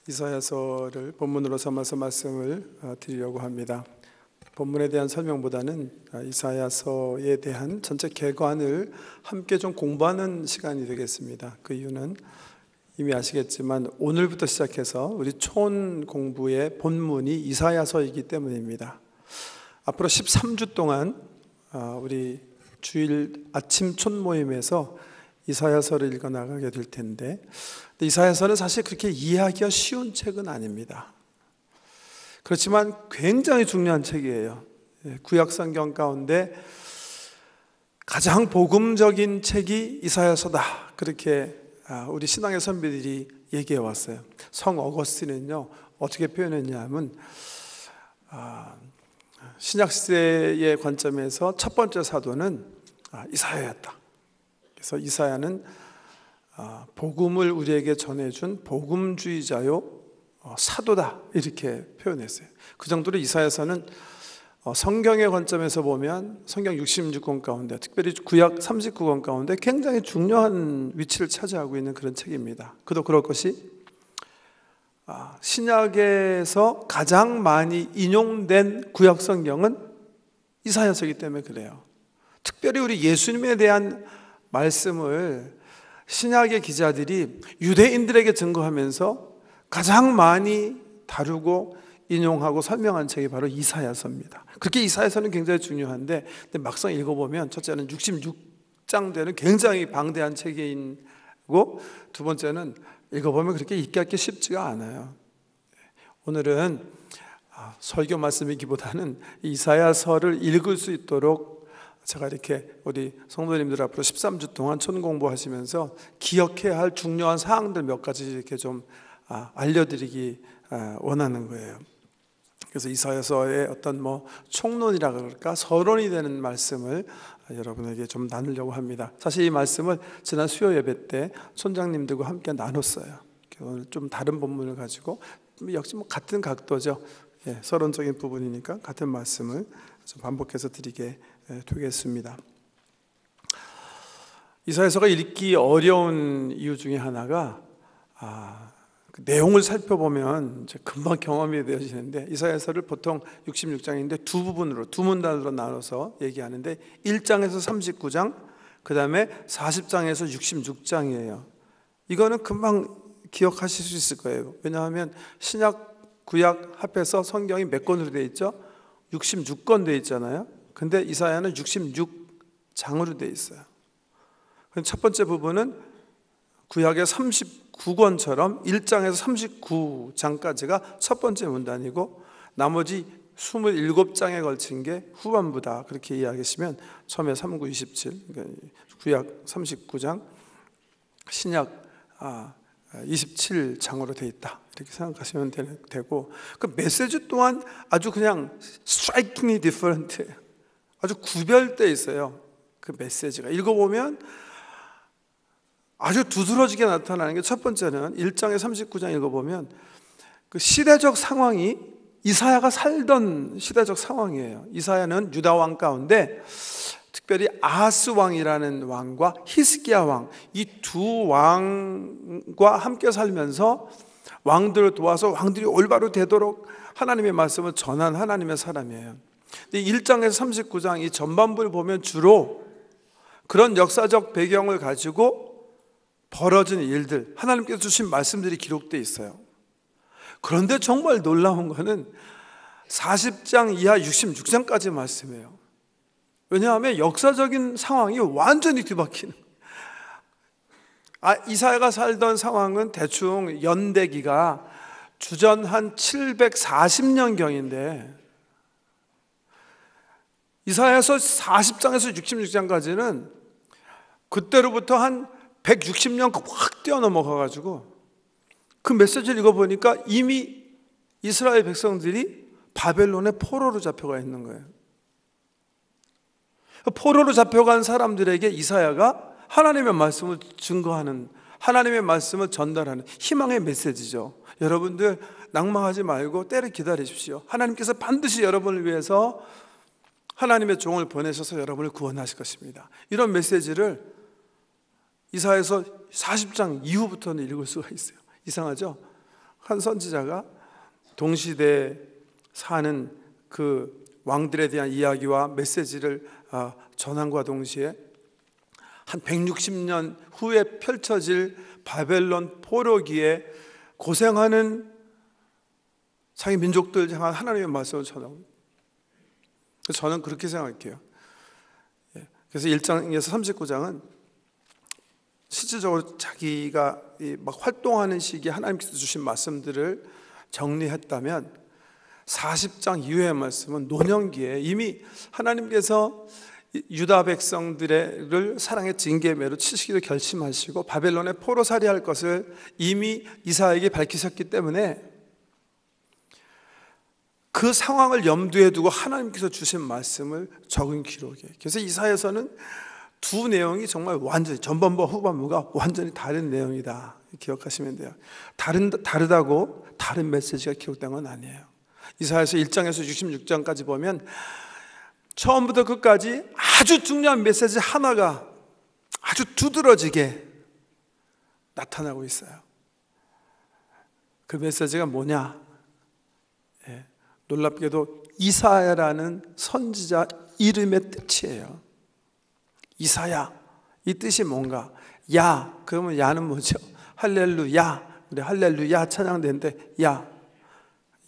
이사야서를 본문으로 삼아서 말씀을 드리려고 합니다. 본문에 대한 설명보다는 이사야서에 대한 전체 개관을 함께 좀 공부하는 시간이 되겠습니다. 그 이유는 이미 아시겠지만 오늘부터 시작해서 우리 촌 공부의 본문이 이사야서이기 때문입니다. 앞으로 13주 동안 우리 주일 아침 촌 모임에서 이사야서를 읽어 나가게 될 텐데, 이사야서는 사실 그렇게 이해하기가 쉬운 책은 아닙니다. 그렇지만 굉장히 중요한 책이에요. 구약 성경 가운데 가장 복음적인 책이 이사야서다, 그렇게 우리 신앙의 선배들이 얘기해 왔어요. 성 어거스틴은요 어떻게 표현했냐면 신약시대의 관점에서 첫 번째 사도는 이사야였다. 그래서 이사야는 복음을 우리에게 전해준 복음주의자요 사도다, 이렇게 표현했어요. 그 정도로 이사야서는 성경의 관점에서 보면 성경 66권 가운데, 특별히 구약 39권 가운데 굉장히 중요한 위치를 차지하고 있는 그런 책입니다. 그도 그럴 것이 신약에서 가장 많이 인용된 구약 성경은 이사야서이기 때문에 그래요. 특별히 우리 예수님에 대한 말씀을 신약의 기자들이 유대인들에게 증거하면서 가장 많이 다루고 인용하고 설명한 책이 바로 이사야서입니다. 그렇게 이사야서는 굉장히 중요한데, 근데 막상 읽어보면 첫째는 66장 되는 굉장히 방대한 책이고, 두 번째는 읽어보면 그렇게 읽기 쉽지가 않아요. 오늘은 설교 말씀이기보다는 이사야서를 읽을 수 있도록 제가 이렇게 우리 성도님들 앞으로 13주 동안 촌 공부하시면서 기억해야 할 중요한 사항들 몇 가지 이렇게 좀 알려드리기 원하는 거예요. 그래서 이사야서의 어떤 총론이라 그럴까, 서론이 되는 말씀을 여러분에게 좀 나누려고 합니다. 사실 이 말씀을 지난 수요 예배 때 손장님들과 함께 나눴어요. 오늘 좀 다른 본문을 가지고 역시 같은 각도죠. 서론적인 부분이니까 같은 말씀을 좀 반복해서 드리게 되겠습니다. 이사야서가 읽기 어려운 이유 중에 하나가 그 내용을 살펴보면 이제 금방 경험이 되어지는데, 이사야서를 보통 66장인데 두 부분으로, 두 문단으로 나눠서 얘기하는데 1장에서 39장, 그 다음에 40장에서 66장이에요. 이거는 금방 기억하실 수 있을 거예요. 왜냐하면 신약, 구약 합해서 성경이 몇 권으로 되어 있죠? 66권 되어 있잖아요. 근데 이사야는 66장으로 되어 있어요. 첫 번째 부분은 구약의 39권처럼 1장에서 39장까지가 첫 번째 문단이고, 나머지 27장에 걸친 게 후반부다, 그렇게 이해하시면 처음에 39, 27, 그러니까 구약 39장, 신약 27장으로 되어 있다, 이렇게 생각하시면 되고, 그 메시지 또한 아주 그냥 strikingly different, 아주 구별되어 있어요. 그 메시지가 읽어보면 아주 두드러지게 나타나는 게, 첫 번째는 1장에 39장 읽어보면 그 시대적 상황이 이사야가 살던 시대적 상황이에요. 이사야는 유다 왕 가운데 특별히 아하스 왕이라는 왕과 히스기야 왕, 이 두 왕과 함께 살면서 왕들을 도와서 왕들이 올바로 되도록 하나님의 말씀을 전한 하나님의 사람이에요. 1장에서 39장 이 전반부를 보면 주로 그런 역사적 배경을 가지고 벌어진 일들, 하나님께서 주신 말씀들이 기록되어 있어요. 그런데 정말 놀라운 거는 40장 이하 66장까지 말씀이에요. 왜냐하면 역사적인 상황이 완전히 뒤바뀌는, 이사야가 살던 상황은 대충 연대기가 주전 한 740년경인데 이사야서 40장에서 66장까지는 그때로부터 한 160년 확 뛰어넘어가가지고 그 메시지를 읽어보니까 이미 이스라엘 백성들이 바벨론의 포로로 잡혀가 있는 거예요. 포로로 잡혀간 사람들에게 이사야가 하나님의 말씀을 증거하는, 하나님의 말씀을 전달하는 희망의 메시지죠. 여러분들 낭망하지 말고 때를 기다리십시오. 하나님께서 반드시 여러분을 위해서 하나님의 종을 보내셔서 여러분을 구원하실 것입니다. 이런 메시지를 이사야서 40장 이후부터는 읽을 수가 있어요. 이상하죠? 한 선지자가 동시대에 사는 그 왕들에 대한 이야기와 메시지를 전함과 동시에 한 160년 후에 펼쳐질 바벨론 포로기에 고생하는 자기 민족들 향한 하나님의 말씀을 전합니다. 저는 그렇게 생각해요. 그래서 1장에서 39장은 실질적으로 자기가 막 활동하는 시기에 하나님께서 주신 말씀들을 정리했다면 40장 이후의 말씀은 노년기에 이미 하나님께서 유다 백성들을 사랑의 징계매로 치시기로 결심하시고 바벨론에 포로살이할 것을 이미 이사야에게 밝히셨기 때문에 그 상황을 염두에 두고 하나님께서 주신 말씀을 적은 기록이에요. 그래서 이사야서는 두 내용이 정말 완전히 전반부와 후반부가 완전히 다른 내용이다 기억하시면 돼요. 다르다고 다른 메시지가 기록된 건 아니에요. 이사야서 1장에서 66장까지 보면 처음부터 끝까지 아주 중요한 메시지 하나가 아주 두드러지게 나타나고 있어요. 그 메시지가 뭐냐? 놀랍게도 이사야라는 선지자 이름의 뜻이에요. 이사야, 이 뜻이 뭔가? 야, 그러면 야는 뭐죠? 할렐루야, 우리 할렐루야 찬양되는데 야,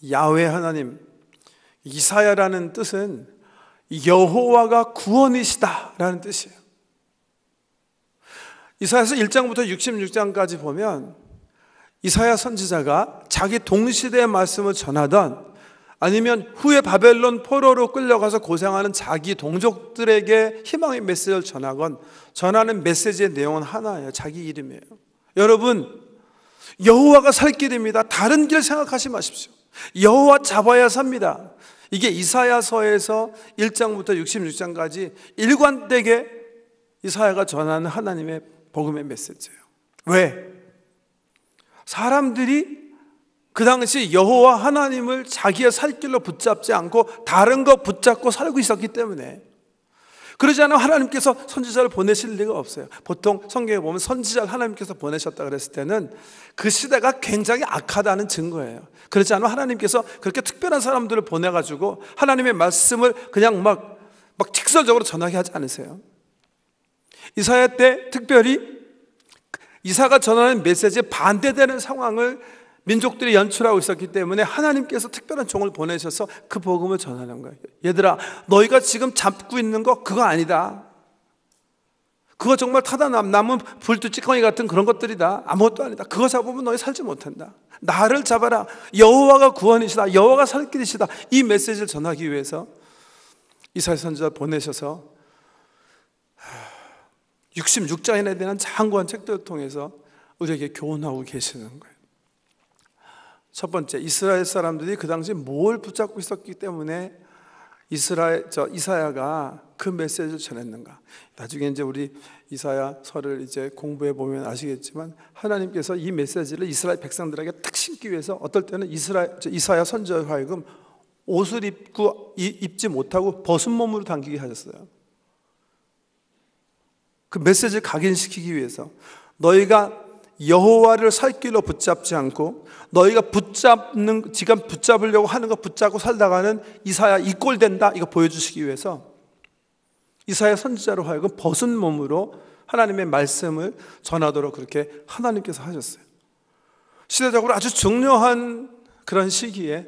야훼 하나님. 이사야라는 뜻은 여호와가 구원이시다라는 뜻이에요. 이사야서 1장부터 66장까지 보면 이사야 선지자가 자기 동시대의 말씀을 전하던 아니면 후에 바벨론 포로로 끌려가서 고생하는 자기 동족들에게 희망의 메시지를 전하건 전하는 메시지의 내용은 하나예요. 자기 이름이에요. 여러분, 여호와가 살 길입니다. 다른 길 생각하지 마십시오. 여호와 잡아야 삽니다. 이게 이사야서에서 1장부터 66장까지 일관되게 이사야가 전하는 하나님의 복음의 메시지예요. 왜? 사람들이 그 당시 여호와 하나님을 자기의 살 길로 붙잡지 않고 다른 거 붙잡고 살고 있었기 때문에, 그러지 않으면 하나님께서 선지자를 보내실 리가 없어요. 보통 성경에 보면 선지자를 하나님께서 보내셨다 그랬을 때는 그 시대가 굉장히 악하다는 증거예요. 그렇지 않으면 하나님께서 그렇게 특별한 사람들을 보내가지고 하나님의 말씀을 그냥 막 직설적으로 전하게 하지 않으세요. 이사야 때 특별히 이사가 전하는 메시지에 반대되는 상황을 민족들이 연출하고 있었기 때문에 하나님께서 특별한 종을 보내셔서 그 복음을 전하는 거예요. 얘들아, 너희가 지금 잡고 있는 거 그거 아니다. 그거 정말 타다 남은 불뚜찌꺼기 같은 그런 것들이다. 아무것도 아니다. 그거 잡으면 너희 살지 못한다. 나를 잡아라. 여호와가 구원이시다. 여호와가 살 길이시다. 이 메시지를 전하기 위해서 이사야 선지자를 보내셔서 66장에 대한 장구한 책들을 통해서 우리에게 교훈하고 계시는 거예요. 첫 번째, 이스라엘 사람들이 그 당시 뭘 붙잡고 있었기 때문에 이사야가 그 메시지를 전했는가? 나중에 이제 우리 이사야서를 이제 공부해 보면 아시겠지만 하나님께서 이 메시지를 이스라엘 백성들에게 탁 심기 위해서 어떨 때는 이사야 선지자로 하여금 옷을 입지 못하고 벗은 몸으로 당기게 하셨어요. 그 메시지를 각인시키기 위해서 너희가 여호와를 살 길로 붙잡지 않고 너희가 지금 붙잡으려고 하는 거 붙잡고 살다가는 이사야 이 꼴 된다, 이거 보여주시기 위해서 이사야 선지자로 하여금 벗은 몸으로 하나님의 말씀을 전하도록 그렇게 하나님께서 하셨어요. 시대적으로 아주 중요한 그런 시기에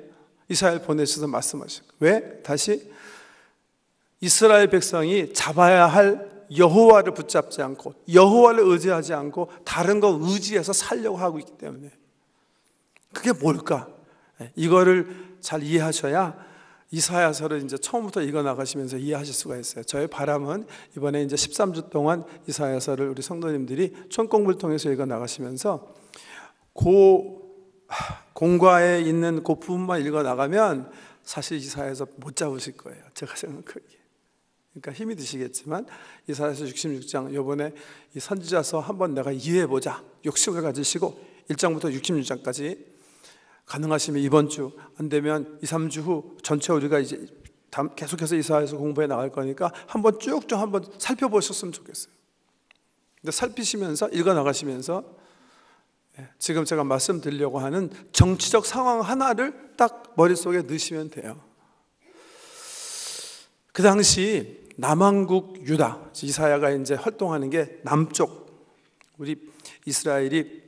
이사야를 보내셔서 말씀하신 거예요. 왜? 다시 이스라엘 백성이 잡아야 할 여호와를 붙잡지 않고 여호와를 의지하지 않고 다른 거 의지해서 살려고 하고 있기 때문에. 그게 뭘까? 이거를 잘 이해하셔야 이사야서를 이제 처음부터 읽어 나가시면서 이해하실 수가 있어요. 저의 바람은 이번에 이제 13주 동안 이사야서를 우리 성도님들이 촌공부를 통해서 읽어 나가시면서 공과에 있는 그 부분만 읽어 나가면 사실 이사야서 못 잡으실 거예요. 제가 생각하기에. 그러니까 힘이 드시겠지만 이사야서 66장 이번에 이 선지자서 한번 내가 이해해보자 욕심을 가지시고 1장부터 66장까지 가능하시면 이번 주, 안 되면 2, 3주 후 전체 우리가 이제 계속해서 이사야서 공부해 나갈 거니까 한번 쭉쭉 한번 살펴보셨으면 좋겠어요. 근데 살피시면서 읽어 나가시면서 지금 제가 말씀드리려고 하는 정치적 상황 하나를 딱 머릿속에 넣으시면 돼요. 그 당시 남왕국 유다, 이사야가 이제 활동하는 게 남쪽, 우리 이스라엘이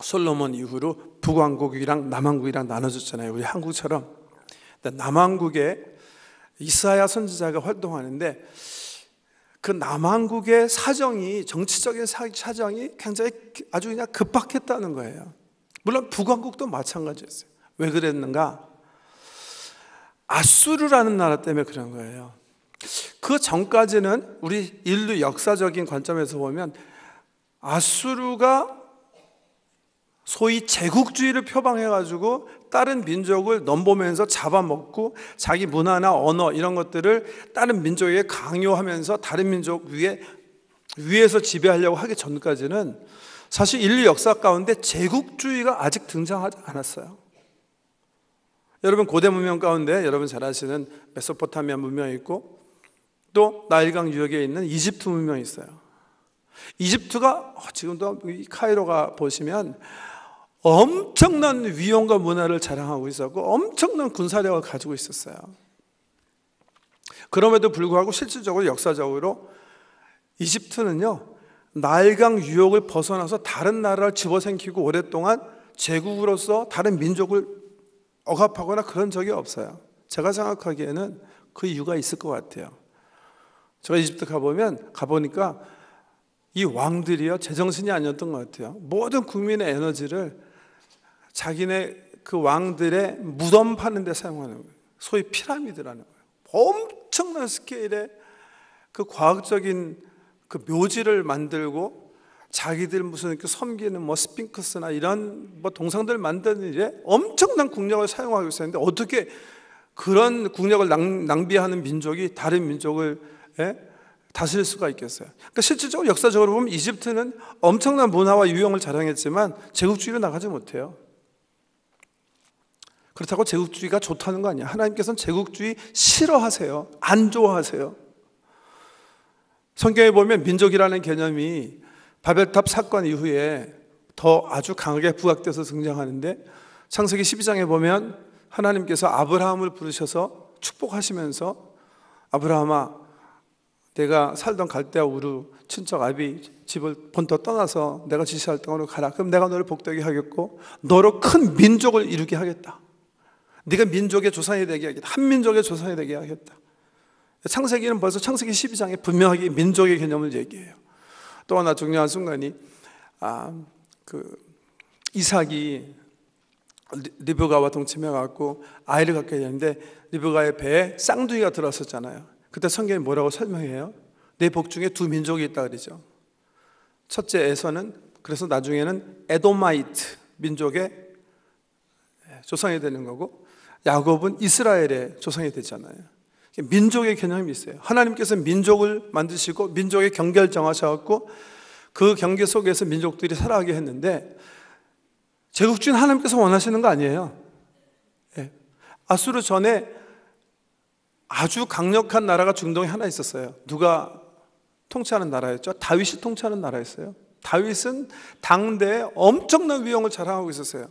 솔로몬 이후로 북왕국이랑 남왕국이랑 나눠졌잖아요. 우리 한국처럼. 남왕국에 이사야 선지자가 활동하는데 그 남왕국의 사정이, 정치적인 사정이 굉장히 아주 그냥 급박했다는 거예요. 물론 북왕국도 마찬가지였어요. 왜 그랬는가? 아수르라는 나라 때문에 그런 거예요. 그 전까지는 우리 인류 역사적인 관점에서 보면 아수르가 소위 제국주의를 표방해가지고 다른 민족을 넘보면서 잡아먹고 자기 문화나 언어 이런 것들을 다른 민족에게 강요하면서 다른 민족 위에서 지배하려고 하기 전까지는 사실 인류 역사 가운데 제국주의가 아직 등장하지 않았어요. 여러분 고대 문명 가운데 여러분 잘 아시는 메소포타미아 문명이 있고 또 나일강 유역에 있는 이집트 문명이 있어요. 이집트가 지금도 카이로가 보시면 엄청난 위엄과 문화를 자랑하고 있었고 엄청난 군사력을 가지고 있었어요. 그럼에도 불구하고 실질적으로 역사적으로 이집트는요 나일강 유역을 벗어나서 다른 나라를 집어삼키고 오랫동안 제국으로서 다른 민족을 억압하거나 그런 적이 없어요. 제가 생각하기에는 그 이유가 있을 것 같아요. 제가 이집트 가보니까 이 왕들이요 제정신이 아니었던 것 같아요. 모든 국민의 에너지를 자기네 그 왕들의 무덤 파는 데 사용하는 거예요. 소위 피라미드라는 거예요. 엄청난 스케일의 그 과학적인 그 묘지를 만들고 자기들 무슨 이렇게 섬기는 뭐 스핑크스나 이런 뭐 동상들 만드는 일에 엄청난 국력을 사용하고 있었는데 어떻게 그런 국력을 낭비하는 민족이 다른 민족을 다스릴 수가 있겠어요? 그러니까 실질적으로 역사적으로 보면 이집트는 엄청난 문화와 유형을 자랑했지만 제국주의로 나가지 못해요. 그렇다고 제국주의가 좋다는 거 아니에요. 하나님께서는 제국주의 싫어하세요. 안 좋아하세요. 성경에 보면 민족이라는 개념이 바벨탑 사건 이후에 더 아주 강하게 부각돼서 등장하는데 창세기 12장에 보면 하나님께서 아브라함을 부르셔서 축복하시면서 아브라함아 내가 살던 갈대아 우르 친척 아비 집을 본토 떠나서 내가 지시할 땅으로 가라. 그럼 내가 너를 복되게 하겠고 너로 큰 민족을 이루게 하겠다. 네가 민족의 조상이 되게 하겠다. 한 민족의 조상이 되게 하겠다. 창세기는 벌써 창세기 12장에 분명하게 민족의 개념을 얘기해요. 또 하나 중요한 순간이 이삭이 리브가와 동침해갖고 아이를 갖게 되는데 리브가의 배에 쌍둥이가 들어섰잖아요. 그때 성경이 뭐라고 설명해요? 내 복중에 두 민족이 있다 그러죠. 첫째 에서는 그래서 나중에는 에도마이트 민족의 조상이 되는 거고 야곱은 이스라엘의 조상이 되잖아요. 민족의 개념이 있어요. 하나님께서 민족을 만드시고 민족의 경계를 정하셔갖고 그 경계 속에서 민족들이 살아가게 했는데 제국주의는 하나님께서 원하시는 거 아니에요. 아수르 전에 아주 강력한 나라가 중동에 하나 있었어요. 누가 통치하는 나라였죠? 다윗이 통치하는 나라였어요. 다윗은 당대에 엄청난 위용을 자랑하고 있었어요.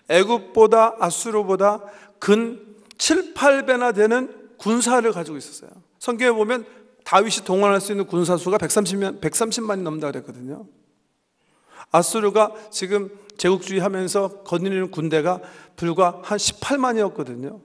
애굽보다 아수르보다 근 7, 8배나 되는 군사를 가지고 있었어요. 성경에 보면 다윗이 동원할 수 있는 군사 수가 130만이 넘는다 그랬거든요. 아수르가 지금 제국주의 하면서 거느리는 군대가 불과 한 18만이었거든요.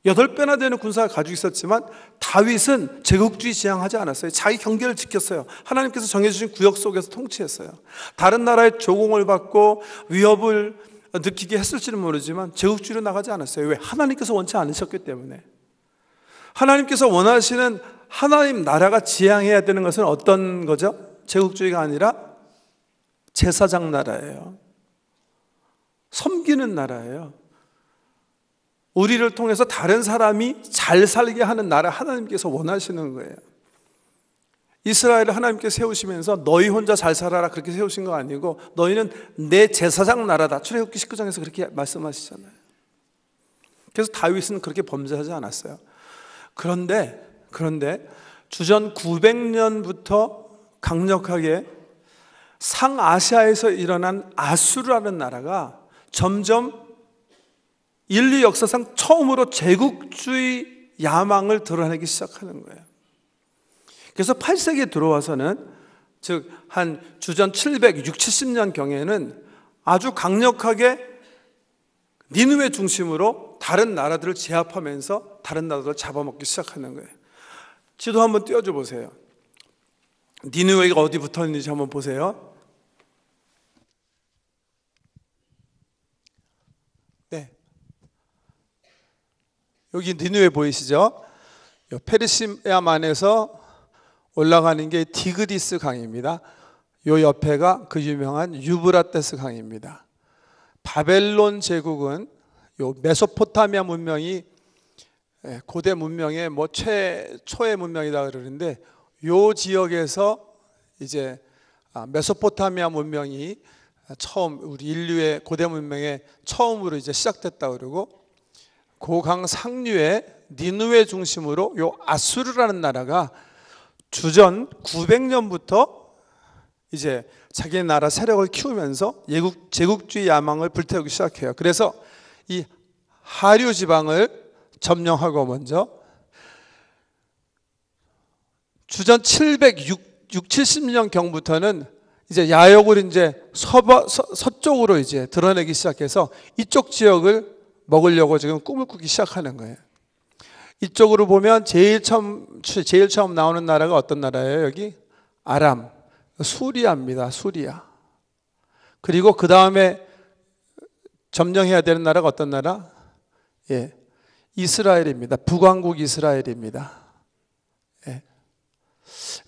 8배나 되는 군사를 가지고 있었지만 다윗은 제국주의 지향하지 않았어요. 자기 경계를 지켰어요. 하나님께서 정해주신 구역 속에서 통치했어요. 다른 나라의 조공을 받고 위협을 느끼게 했을지는 모르지만 제국주의로 나가지 않았어요. 왜? 하나님께서 원치 않으셨기 때문에. 하나님께서 원하시는 하나님 나라가 지향해야 되는 것은 어떤 거죠? 제국주의가 아니라 제사장 나라예요. 섬기는 나라예요. 우리를 통해서 다른 사람이 잘 살게 하는 나라 하나님께서 원하시는 거예요. 이스라엘을 하나님께서 세우시면서 너희 혼자 잘 살아라 그렇게 세우신 거 아니고 너희는 내 제사장 나라다. 출애굽기 19장에서 그렇게 말씀하시잖아요. 그래서 다윗은 그렇게 범죄하지 않았어요. 그런데 주전 900년부터 강력하게 상아시아에서 일어난 아수르라는 나라가 점점 인류 역사상 처음으로 제국주의 야망을 드러내기 시작하는 거예요. 그래서 8세기에 들어와서는, 즉 한 주전 700, 70년 경에는 아주 강력하게 니느웨 중심으로 다른 나라들을 제압하면서 다른 나라들을 잡아먹기 시작하는 거예요. 지도 한번 띄워줘 보세요. 니느웨가 어디 붙어 있는지 한번 보세요. 네, 여기 니느웨 보이시죠? 페르시아만에서 올라가는 게 티그리스 강입니다. 요 옆에가 그 유명한 유브라테스 강입니다. 바벨론 제국은 요 메소포타미아 문명이 고대 문명의 뭐 최초의 문명이다 그러는데, 요 지역에서 이제 메소포타미아 문명이 처음 우리 인류의 고대 문명의 처음으로 이제 시작됐다 그러고, 고강 상류의 니느웨 중심으로 요 아수르라는 나라가 주전 900년부터 이제 자기 나라 세력을 키우면서 제국주의 야망을 불태우기 시작해요. 그래서 이 하류 지방을 점령하고, 먼저 주전 770년 경부터는 이제 야욕을 이제 서쪽으로 이제 드러내기 시작해서 이쪽 지역을 먹으려고 지금 꿈을 꾸기 시작하는 거예요. 이쪽으로 보면 제일 처음 나오는 나라가 어떤 나라예요? 여기 아람, 수리아입니다. 수리아. 그리고 그 다음에 점령해야 되는 나라가 어떤 나라? 예, 이스라엘입니다. 북왕국 이스라엘입니다. 예.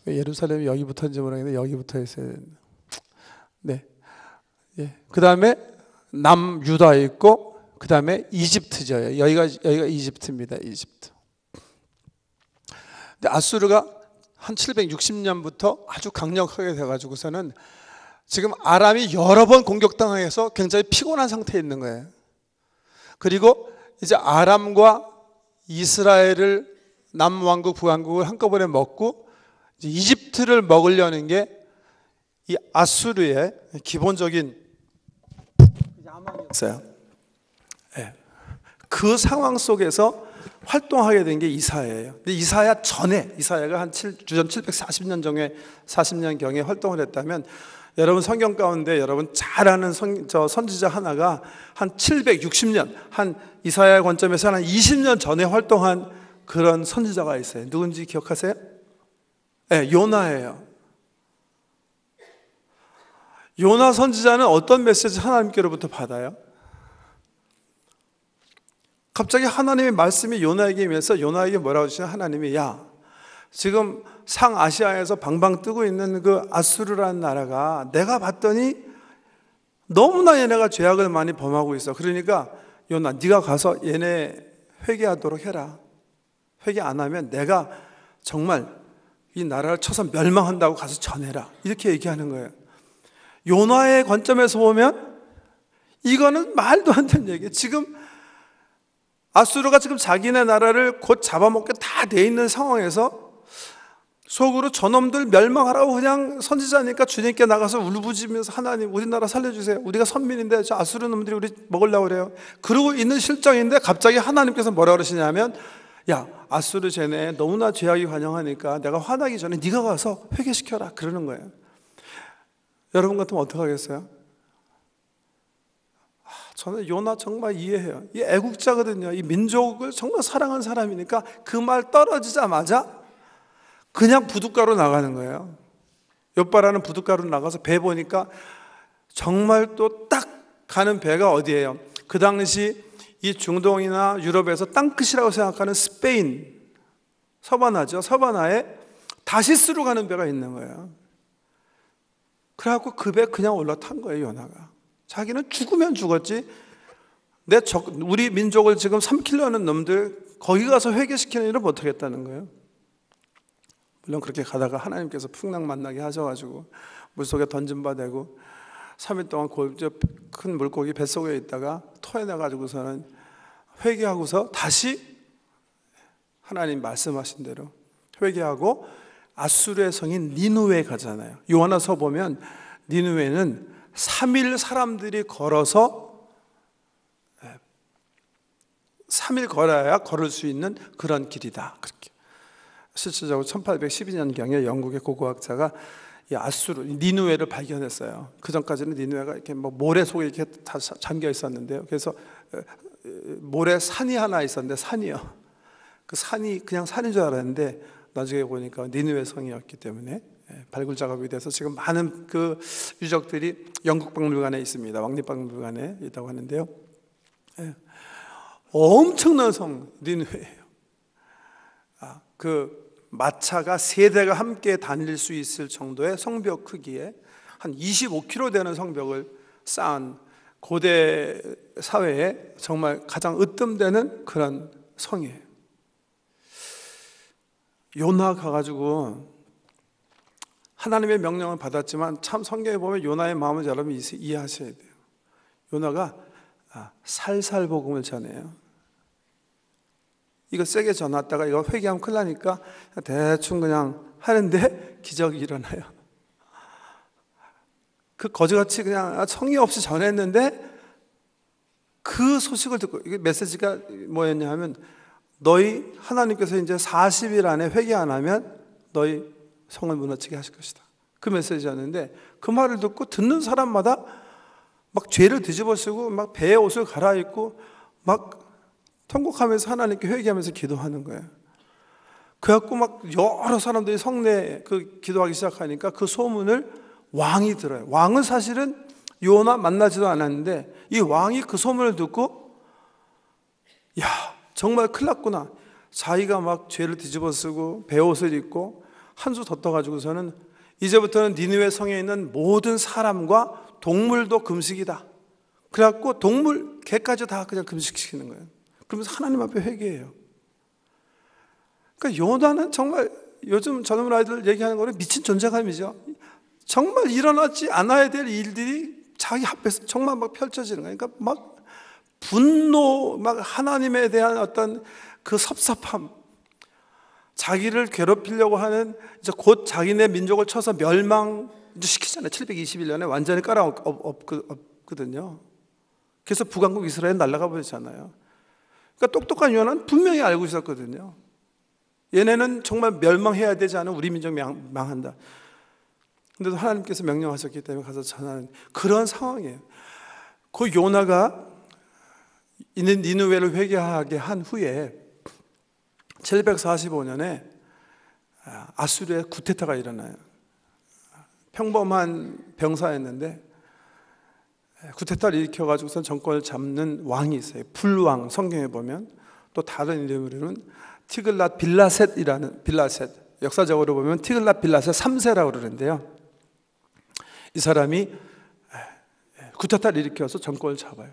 왜 예루살렘이 여기 붙었는지 모르겠는데 여기 붙어 있어요. 네. 예. 그 다음에 남유다 있고, 그 다음에 이집트죠. 여기가 이집트입니다. 이집트. 근데 아수르가 한 760년부터 아주 강력하게 돼가지고서는 지금 아람이 여러 번 공격당해서 굉장히 피곤한 상태에 있는 거예요. 그리고 이제 아람과 이스라엘을 남왕국, 북왕국을 한꺼번에 먹고 이제 이집트를 먹으려는 게 이 아수르의 기본적인 야망이었어요. 네. 그 상황 속에서 활동하게 된 게 이사야예요. 근데 이사야 전에, 이사야가 한 주전 740년 전에 40년 경에 활동을 했다면, 여러분 성경 가운데 여러분 잘 아는 선지자 하나가 한 760년, 한 이사야 관점에서 한 20년 전에 활동한 그런 선지자가 있어요. 누군지 기억하세요? 네, 요나예요. 요나 선지자는 어떤 메시지 하나님께로부터 받아요? 갑자기 하나님의 말씀이 요나에게 임해서 요나에게 뭐라고 하시냐? 하나님이, 야, 지금 상아시아에서 방방 뜨고 있는 그 아수르라는 나라가 내가 봤더니 너무나 얘네가 죄악을 많이 범하고 있어. 그러니까 요나, 네가 가서 얘네 회개하도록 해라. 회개 안 하면 내가 정말 이 나라를 쳐서 멸망한다고 가서 전해라. 이렇게 얘기하는 거예요. 요나의 관점에서 보면 이거는 말도 안 되는 얘기예요. 지금 아수르가 지금 자기네 나라를 곧 잡아먹게 다 돼 있는 상황에서 속으로 저놈들 멸망하라고 그냥 선지자니까 주님께 나가서 울부짖으면서, 하나님 우리나라 살려주세요. 우리가 선민인데 저 아수르 놈들이 우리 먹으려고 그래요. 그러고 있는 실정인데 갑자기 하나님께서 뭐라 그러시냐면, 야, 아수르 쟤네 너무나 죄악이 관영하니까 내가 화나기 전에 네가 가서 회개시켜라. 그러는 거예요. 여러분 같으면 어떻게 하겠어요? 저는 요나 정말 이해해요. 이 애국자거든요. 이 민족을 정말 사랑하는 사람이니까 그 말 떨어지자마자 그냥 부둣가로 나가는 거예요. 욥바라는 부둣가로 나가서 배 보니까 정말 또 딱 가는 배가 어디예요? 그 당시 이 중동이나 유럽에서 땅끝이라고 생각하는 스페인 서바나죠. 서바나에 다시스로 가는 배가 있는 거예요. 그래갖고 그 배 그냥 올라탄 거예요. 요나가. 자기는 죽으면 죽었지, 우리 민족을 지금 삼키려는 놈들 거기 가서 회개시키는 일을 못하겠다는 거예요. 물론 그렇게 가다가 하나님께서 풍랑 만나게 하셔가지고 물속에 던진 바 되고 3일 동안 큰 물고기 뱃속에 있다가 토해내가지고서는 회개하고서 다시 하나님 말씀하신 대로 회개하고 아수르의 성인 니느웨에 가잖아요. 요한화서 보면 니느웨는 3일 사람들이 걸어서 3일 걸어야 걸을 수 있는 그런 길이다. 그렇게 실질적으로 1812년경에 영국의 고고학자가 이 아수르 니느웨를 발견했어요. 그 전까지는 니느웨가 이렇게 뭐 모래 속에 이렇게 다 잠겨 있었는데요. 그래서 모래 산이 하나 있었는데 산이요. 그 산이 그냥 산인 줄 알았는데 나중에 보니까 니느웨 성이었기 때문에 발굴 작업이 돼서 지금 많은 그 유적들이 영국 박물관에 있습니다. 왕립박물관에 있다고 하는데요. 엄청난 성 니느웨예요. 그 마차가 3대가 함께 다닐 수 있을 정도의 성벽 크기에 한 25km 되는 성벽을 쌓은 고대 사회에 정말 가장 으뜸되는 그런 성이에요. 요나 가가지고 하나님의 명령을 받았지만 참 성경에 보면 요나의 마음을 여러분 이해하셔야 돼요. 요나가 살살 복음을 전해요. 이거 세게 전했다가 이거 회개하면 큰일 나니까 대충 그냥 하는데 기적이 일어나요. 그 거지같이 그냥 성의 없이 전했는데 그 소식을 듣고, 이게 메시지가 뭐였냐 하면 너희 하나님께서 이제 40일 안에 회개 안 하면 너희 성을 무너지게 하실 것이다. 그 메시지였는데 그 말을 듣고 듣는 사람마다 막 죄를 뒤집어쓰고 막 배에 옷을 갈아입고 막 통곡하면서 하나님께 회개하면서 기도하는 거예요. 그래갖고 막 여러 사람들이 성내 그 기도하기 시작하니까 그 소문을 왕이 들어요. 왕은 사실은 요나 만나지도 않았는데 이 왕이 그 소문을 듣고 야 정말 큰일 났구나. 자기가 막 죄를 뒤집어쓰고 배옷을 입고 한 수 더 떠가지고서는 이제부터는 니느웨 성에 있는 모든 사람과 동물도 금식이다. 그래갖고 동물 개까지 다 그냥 금식시키는 거예요. 그러면서 하나님 앞에 회개해요. 그러니까 요나는 정말 요즘 젊은 아이들 얘기하는 거는 미친 존재감이죠. 정말 일어나지 않아야 될 일들이 자기 앞에서 정말 막 펼쳐지는 거예요. 그러니까 막 분노, 막 하나님에 대한 어떤 그 섭섭함, 자기를 괴롭히려고 하는 이제 곧 자기네 민족을 쳐서 멸망 시키잖아요. 721년에 완전히 깔아엎거든요. 그래서 북왕국 이스라엘 날아가 버리잖아요. 그러니까 똑똑한 요나는 분명히 알고 있었거든요. 얘네는 정말 멸망해야 되지 않으면 우리 민족 망한다. 근데도 하나님께서 명령하셨기 때문에 가서 전하는 그런 상황이에요. 그 요나가 니느웨를 회개하게 한 후에 745년에 아수르의 구테타가 일어나요. 평범한 병사였는데 구테타를 일으켜가지고선 정권을 잡는 왕이 있어요. 불왕, 성경에 보면. 또 다른 이름으로는 티글랏 빌라셋이라는, 빌라셋, 역사적으로 보면 티글랏 빌라셋 3세라고 그러는데요. 이 사람이 구테타를 일으켜서 정권을 잡아요.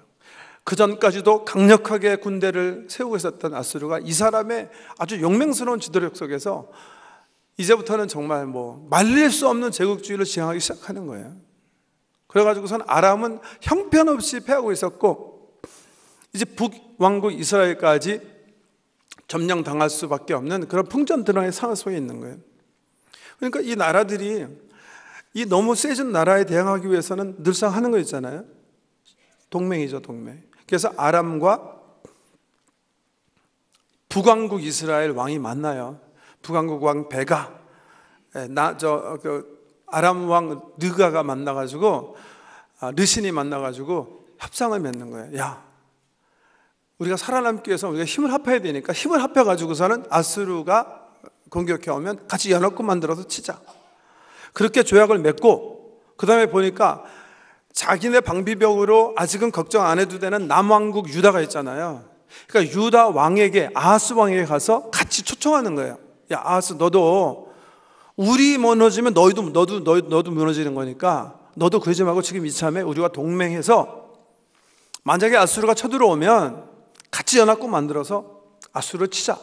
그 전까지도 강력하게 군대를 세우고 있었던 아수르가 이 사람의 아주 용맹스러운 지도력 속에서 이제부터는 정말 뭐 말릴 수 없는 제국주의를 지향하기 시작하는 거예요. 그래가지고선 아람은 형편없이 패하고 있었고 이제 북왕국 이스라엘까지 점령당할 수밖에 없는 그런 풍전등화의 상황 속에 있는 거예요. 그러니까 이 나라들이 이 너무 세진 나라에 대항하기 위해서는 늘상 하는 거 있잖아요. 동맹이죠, 동맹. 그래서 아람과 북왕국 이스라엘 왕이 만나요. 북왕국 왕 베가, 아람 왕 느가가 만나가지고 르신이 만나가지고 협상을 맺는 거예요. 야, 우리가 살아남기 위해서 우리가 힘을 합해야 되니까 힘을 합해가지고서는 아수르가 공격해 오면 같이 연합군 만들어서 치자. 그렇게 조약을 맺고 그 다음에 보니까 자기네 방비벽으로 아직은 걱정 안 해도 되는 남왕국 유다가 있잖아요. 그러니까 유다 왕에게, 아하스 왕에게 가서 같이 초청하는 거예요. 야, 아하스, 너도 우리 무너지면 너도 무너지는 거니까 너도 그러지 말고 지금 이참에 우리가 동맹해서 만약에 아수르가 쳐들어오면 같이 연합군 만들어서 아수르를 치자.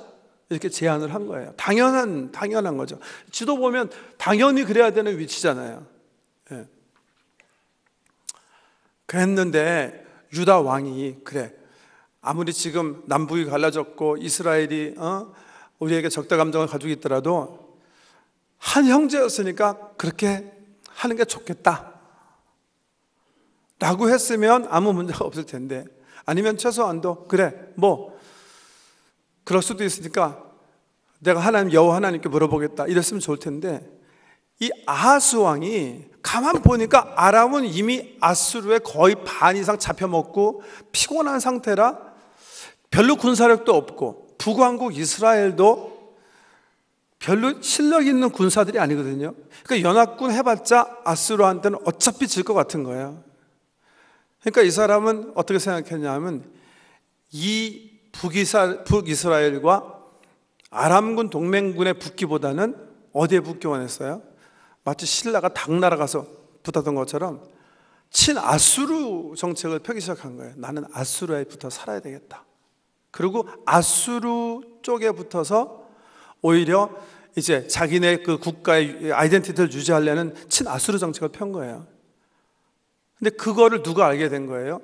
이렇게 제안을 한 거예요. 당연한 거죠. 지도 보면 당연히 그래야 되는 위치잖아요. 예. 그랬는데 유다 왕이 그래, 아무리 지금 남북이 갈라졌고 이스라엘이 우리에게 적대 감정을 가지고 있더라도 한 형제였으니까 그렇게 하는 게 좋겠다. 라고 했으면 아무 문제가 없을 텐데, 아니면 최소한도 그래 뭐 그럴 수도 있으니까 내가 하나님 여호와 하나님께 물어보겠다 이랬으면 좋을 텐데, 이 아하스 왕이 가만 보니까 아람은 이미 아수르의 거의 반 이상 잡혀먹고 피곤한 상태라 별로 군사력도 없고, 북왕국 이스라엘도 별로 실력 있는 군사들이 아니거든요. 그러니까 연합군 해봤자 아수르한테는 어차피 질 것 같은 거예요. 그러니까 이 사람은 어떻게 생각했냐면, 이 북이스라엘과 아람군 동맹군에 붙기보다는 어디에 붙기 원했어요? 마치 신라가 당나라 가서 붙었던 것처럼 친아수르 정책을 펴기 시작한 거예요. 나는 아수르에 붙어 살아야 되겠다. 그리고 아수르 쪽에 붙어서 오히려 이제 자기네 그 국가의 아이덴티티를 유지하려는 친아수르 정책을 편 거예요. 근데 그거를 누가 알게 된 거예요?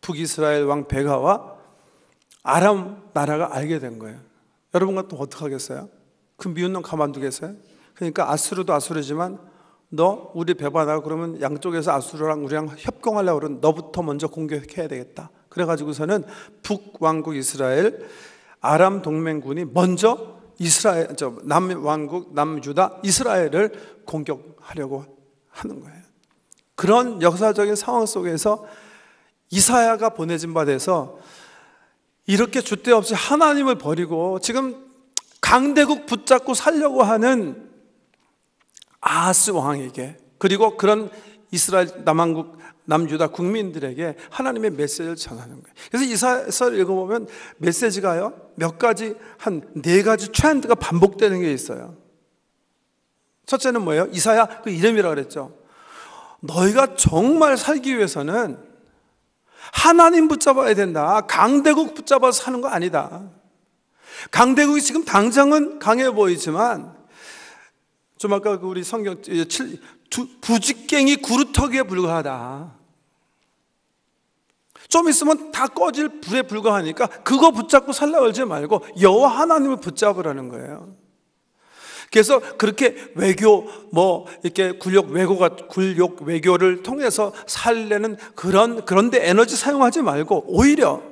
북이스라엘 왕 베가와 아람 나라가 알게 된 거예요. 여러분 같으면 어떻게 하겠어요? 그 미운 놈 가만두겠어요? 그러니까 아수르도 아수르지만 너 우리 배반하고 그러면 양쪽에서 아수르랑 우리랑 협공하려고 그러면 너부터 먼저 공격해야 되겠다. 그래가지고서는 북왕국 이스라엘, 아람 동맹군이 먼저 이스라엘, 남왕국, 남유다, 이스라엘을 공격하려고 하는 거예요. 그런 역사적인 상황 속에서 이사야가 보내진 바 돼서 이렇게 줏대 없이 하나님을 버리고 지금 강대국 붙잡고 살려고 하는 아하스 왕에게, 그리고 그런 이스라엘 남왕국 남유다 국민들에게 하나님의 메시지를 전하는 거예요. 그래서 이사야서를 읽어보면 메시지가요 몇 가지, 한 4가지 트렌드가 반복되는 게 있어요. 첫째는 뭐예요? 이사야 그 이름이라고 그랬죠. 너희가 정말 살기 위해서는 하나님 붙잡아야 된다. 강대국 붙잡아서 사는 거 아니다. 강대국이 지금 당장은 강해 보이지만 좀 아까 우리 성경 부직갱이 구루터기에 불과하다. 좀 있으면 다 꺼질 불에 불과하니까 그거 붙잡고 살라 그러지 말고 여호와 하나님을 붙잡으라는 거예요. 그래서 그렇게 외교 이렇게 굴욕 외교를 통해서 살려는 그런데 에너지 사용하지 말고 오히려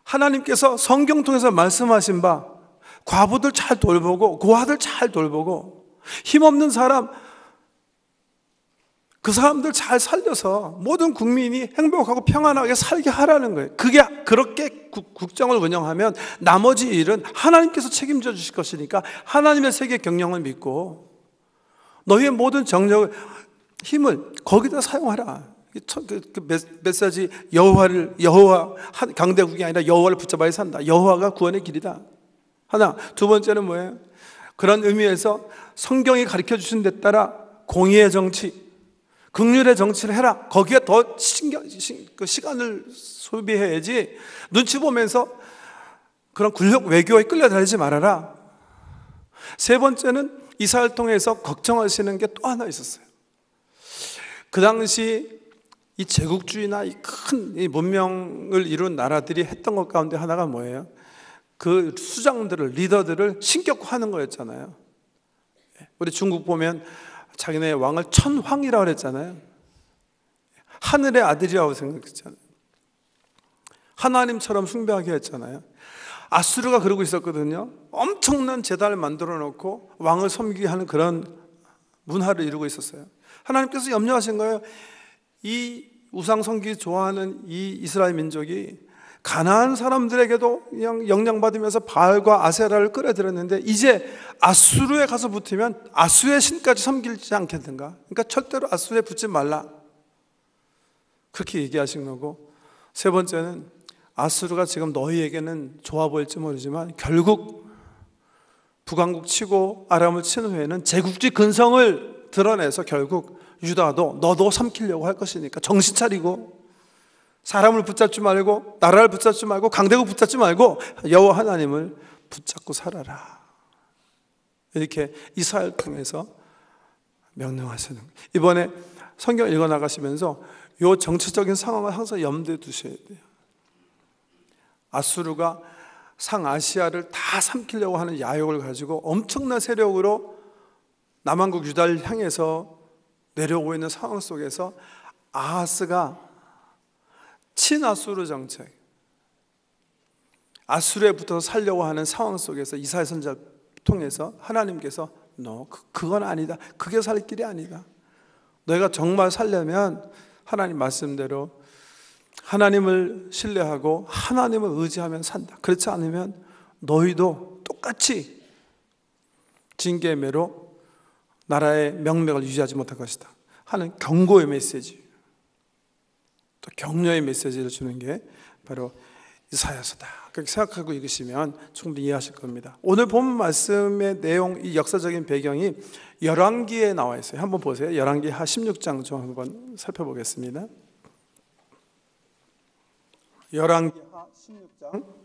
하나님께서 성경 통해서 말씀하신 바 과부들 잘 돌보고 고아들 잘 돌보고 힘없는 사람 그 사람들 잘 살려서 모든 국민이 행복하고 평안하게 살게 하라는 거예요. 그게 그렇게 국정을 운영하면 나머지 일은 하나님께서 책임져 주실 것이니까 하나님의 세계 경영을 믿고 너희의 모든 정력을 힘을 거기다 사용하라. 그 메시지 여호와 강대국이 아니라 여호와를 붙잡아야 산다. 여호와가 구원의 길이다. 하나. 두 번째는 뭐예요? 그런 의미에서 성경이 가르쳐 주신 데 따라 공의의 정치, 긍휼의 정치를 해라. 거기에 더 시간을 소비해야지 눈치 보면서 그런 굴욕 외교에 끌려다니지 말아라. 세 번째는 이사야를 통해서 걱정하시는 게 또 하나 있었어요. 그 당시 이 제국주의나 이 큰 문명을 이룬 나라들이 했던 것 가운데 하나가 뭐예요? 그 수장들을, 리더들을 신격화하는 거였잖아요. 우리 중국 보면 자기네 왕을 천황이라고 그랬잖아요. 하늘의 아들이라고 생각했잖아요. 하나님처럼 숭배하게 했잖아요. 아수르가 그러고 있었거든요. 엄청난 제단을 만들어 놓고 왕을 섬기게 하는 그런 문화를 이루고 있었어요. 하나님께서 염려하신 거예요. 이 우상 섬기 좋아하는 이 이스라엘 민족이 가나안 사람들에게도 그냥 영향받으면서 바알과 아세라를 끌어들였는데 이제 아수르에 가서 붙으면 아수르의 신까지 섬기지 않겠는가? 그러니까 절대로 아수르에 붙지 말라. 그렇게 얘기하신 거고, 세 번째는 아수르가 지금 너희에게는 좋아 보일지 모르지만 결국 북왕국 치고 아람을 친 후에는 제국주의 근성을 드러내서 결국 유다도 너도 삼키려고 할 것이니까 정신 차리고 사람을 붙잡지 말고 나라를 붙잡지 말고 강대국 붙잡지 말고 여호와 하나님을 붙잡고 살아라. 이렇게 이사야를 통해서 명령하시는 거예요. 이번에 성경 읽어 나가시면서 이 정치적인 상황을 항상 염두에 두셔야 돼요. 아수르가 상아시아를 다 삼키려고 하는 야욕을 가지고 엄청난 세력으로 남왕국 유다를 향해서 내려오고 있는 상황 속에서 아하스가 친아수르 정책, 아수르에 붙어서 살려고 하는 상황 속에서 이사야 선지자를 통해서 하나님께서 너 그건 아니다. 그게 살 길이 아니다. 너희가 정말 살려면 하나님 말씀대로 하나님을 신뢰하고 하나님을 의지하면 산다. 그렇지 않으면 너희도 똑같이 징계의 매로 나라의 명맥을 유지하지 못할 것이다 하는 경고의 메시지, 또 격려의 메시지를 주는 게 바로 이사야서다. 그렇게 생각하고 읽으시면 충분히 이해하실 겁니다. 오늘 본 말씀의 내용, 이 역사적인 배경이 열왕기에 나와 있어요. 한번 보세요. 열왕기 하 16장 좀 한번 살펴보겠습니다. 열왕기 하 16장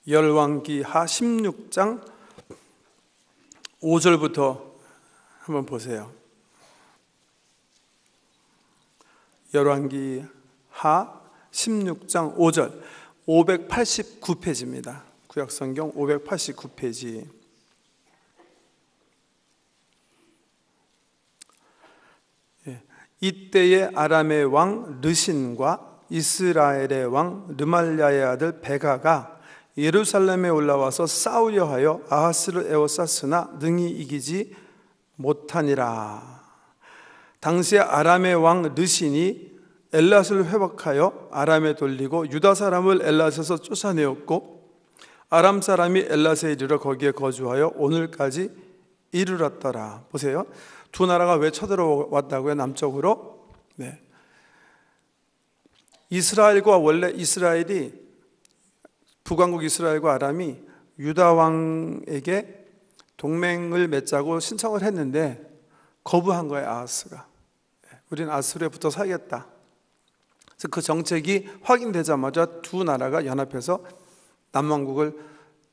열왕기 하 16장 5절부터 한번 보세요. 열왕기 하 16장 5절 589페이지입니다. 구약성경 589페이지. 이때에 아람의 왕 르신과 이스라엘의 왕 르말랴의 아들 베가가 예루살렘에 올라와서 싸우려 하여 아하스를 에워쌌으나 능히 이기지 못하니라. 당시에 아람의 왕 르신이 엘랏을 회복하여 아람에 돌리고 유다 사람을 엘랏에서 쫓아내었고 아람 사람이 엘랏에 이르러 거기에 거주하여 오늘까지 이르렀더라. 보세요. 두 나라가 왜 쳐들어왔다고요? 남쪽으로. 네. 이스라엘과 원래 이스라엘이 북왕국 이스라엘과 아람이 유다 왕에게 동맹을 맺자고 신청을 했는데 거부한 거예요. 아하스가. 우리는 아수르에 붙어 살겠다. 그래서 그 정책이 확인되자마자 두 나라가 연합해서 남왕국을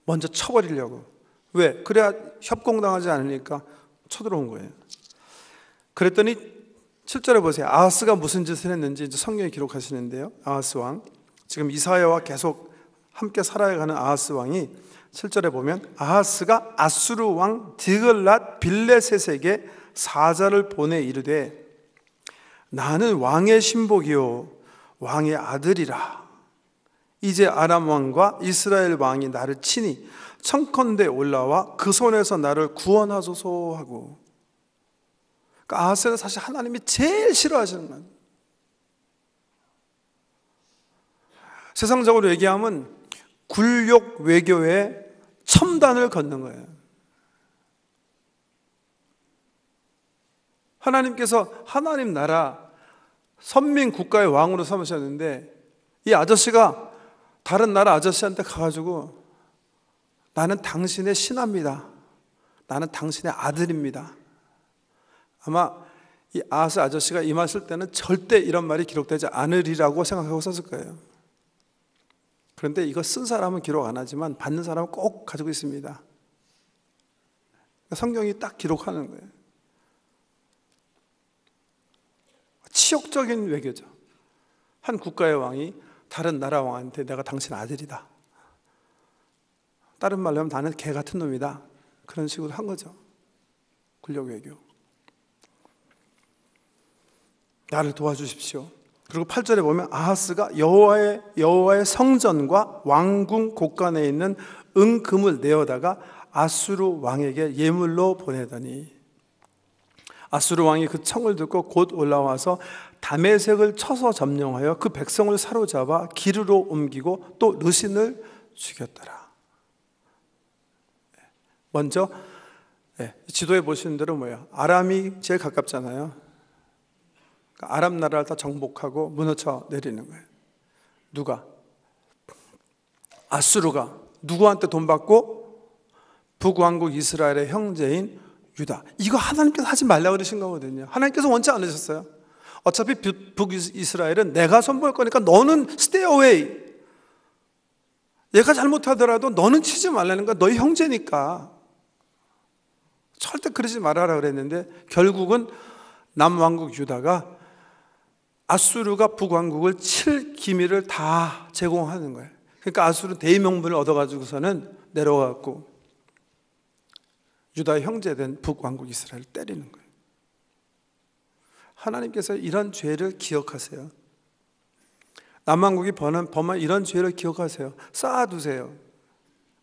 먼저 쳐버리려고. 왜? 그래야 협공당하지 않으니까 쳐들어온 거예요. 그랬더니 7절에 보세요. 아하스가 무슨 짓을 했는지 이제 성경에 기록하시는데요. 아하스 왕, 지금 이사야와 계속 함께 살아가는 아하스 왕이 7절에 보면 아하스가 아수르 왕 디글랏 빌레셋에게 사자를 보내 이르되 나는 왕의 신복이요 왕의 아들이라. 이제 아람 왕과 이스라엘 왕이 나를 치니 청컨대 올라와 그 손에서 나를 구원하소서 하고. 그러니까 아하스는 사실 하나님이 제일 싫어하시는 거예요. 세상적으로 얘기하면 굴욕 외교의 첨단을 걷는 거예요. 하나님께서 하나님 나라 선민 국가의 왕으로 삼으셨는데 이 아저씨가 다른 나라 아저씨한테 가가지고 나는 당신의 신하입니다. 나는 당신의 아들입니다. 아마 이 아하스 아저씨가 임했을 때는 절대 이런 말이 기록되지 않으리라고 생각하고 썼을 거예요. 그런데 이거 쓴 사람은 기록 안 하지만 받는 사람은 꼭 가지고 있습니다. 성경이 딱 기록하는 거예요. 치욕적인 외교죠. 한 국가의 왕이 다른 나라 왕한테 내가 당신 아들이다. 다른 말로 하면 나는 개 같은 놈이다. 그런 식으로 한 거죠. 굴욕 외교. 나를 도와주십시오. 그리고 8절에 보면 아하스가 여호와의 성전과 왕궁 곳간에 있는 은금을 내어다가 아수르 왕에게 예물로 보내더니 아수르 왕이 그 청을 듣고 곧 올라와서 다메섹을 쳐서 점령하여 그 백성을 사로잡아 기르로 옮기고 또 르신을 죽였더라. 먼저 지도에 보시는 대로 뭐예요? 아람이 제일 가깝잖아요. 아람 나라를 다 정복하고 무너져 내리는 거예요. 누가? 아수르가. 누구한테 돈 받고? 북왕국 이스라엘의 형제인 유다. 이거 하나님께서 하지 말라고 그러신 거거든요. 하나님께서 원치 않으셨어요. 어차피 북이스라엘은 내가 선보일 거니까 너는 stay away. 얘가 잘못하더라도 너는 치지 말라는 거야. 너희 형제니까. 절대 그러지 말아라 그랬는데 결국은 남왕국 유다가 아수르가 북왕국을 칠 기미를 다 제공하는 거예요. 그러니까 아수르 대의명분을 얻어가지고서는 내려와갖고 유다의 형제된 북왕국 이스라엘을 때리는 거예요. 하나님께서 이런 죄를 기억하세요. 남왕국이 범한 이런 죄를 기억하세요. 쌓아두세요.